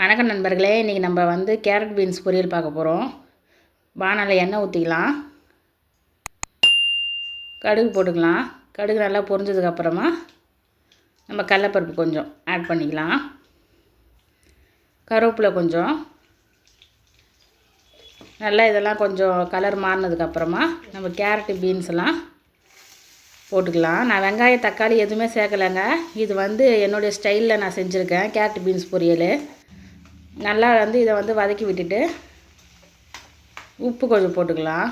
வணக்கம் நண்பர்களே, இன்றைக்கி நம்ம வந்து கேரட் பீன்ஸ் பொரியல் பார்க்க போகிறோம். வானலில் எண்ணெய் ஊற்றிக்கலாம், கடுகு போட்டுக்கலாம். கடுகு நல்லா பொரிஞ்சதுக்கப்புறமா நம்ம கடலைப்பருப்பு கொஞ்சம் ஆட் பண்ணிக்கலாம், கருவேப்பிலை கொஞ்சம். நல்லா இதெல்லாம் கொஞ்சம் கலர் மாறினதுக்கப்புறமா நம்ம கேரட்டு பீன்ஸ்லாம் போட்டுக்கலாம். நான் வெங்காயம் தக்காளி எதுவுமே சேர்க்கலைங்க. இது வந்து என்னுடைய ஸ்டைலில் நான் செஞ்சுருக்கேன் கேரட் பீன்ஸ் பொரியல். நல்லா வந்து இதை வந்து வதக்கி விட்டுட்டு உப்பு கொஞ்சம் போட்டுக்கலாம்.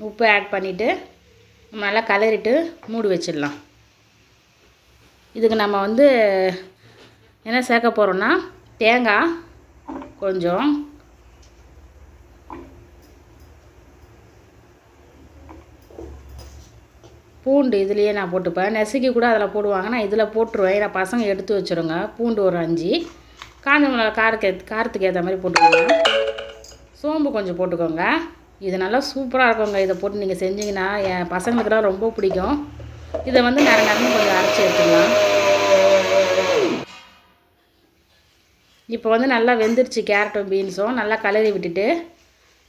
உப்பு ஆட் பண்ணிவிட்டு நம்ம நல்லா கலரிட்டு மூடி வச்சிடலாம். இதுக்கு நம்ம வந்து என்ன சேர்க்க போகிறோன்னா தேங்காய் கொஞ்சம், பூண்டு இதுலேயே நான் போட்டுப்பேன். நெசுக்கி கூட அதில் போடுவாங்க, நான் இதில் போட்டுருவேன். ஏன்னா பசங்க எடுத்து வச்சுருங்க. பூண்டு ஒரு 5, காஞ்ச மிளகா காரத்துக்கு ஏற்ற மாதிரி போட்டுக்கோங்க. சோம்பு கொஞ்சம் போட்டுக்கோங்க. இது நல்லா சூப்பராக இருக்குங்க. இதை போட்டு நீங்கள் செஞ்சிங்கன்னா என் பசங்களுக்குலாம் ரொம்ப பிடிக்கும். இதை வந்து நேரம் கொஞ்சம் அரைச்சி எடுத்துடலாம். இப்போ வந்து நல்லா வெந்துருச்சு கேரட்டும் பீன்ஸும். நல்லா கலரி விட்டுட்டு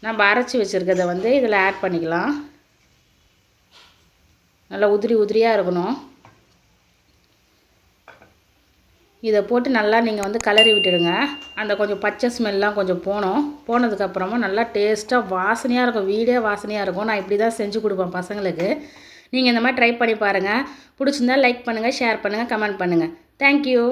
நம்ம அரைச்சி வச்சுருக்கிறத வந்து இதில் ஆட் பண்ணிக்கலாம். நல்லா உதிரியாக இருக்கணும். இதை போட்டு நல்லா நீங்கள் வந்து கலரி விட்டுடுங்க. அந்த கொஞ்சம் பச்சை ஸ்மெல்லாம் கொஞ்சம் போனதுக்கப்புறமா நல்லா டேஸ்ட்டாக வாசனையாக இருக்கும். வீடே வாசனையாக இருக்கும். நான் இப்படி தான் செஞ்சு கொடுப்பேன் பசங்களுக்கு. நீங்கள் இந்த மாதிரி ட்ரை பண்ணி பாருங்கள். பிடிச்சிருந்தால் லைக் பண்ணுங்கள், ஷேர் பண்ணுங்கள், கமெண்ட் பண்ணுங்கள். தேங்க்யூ.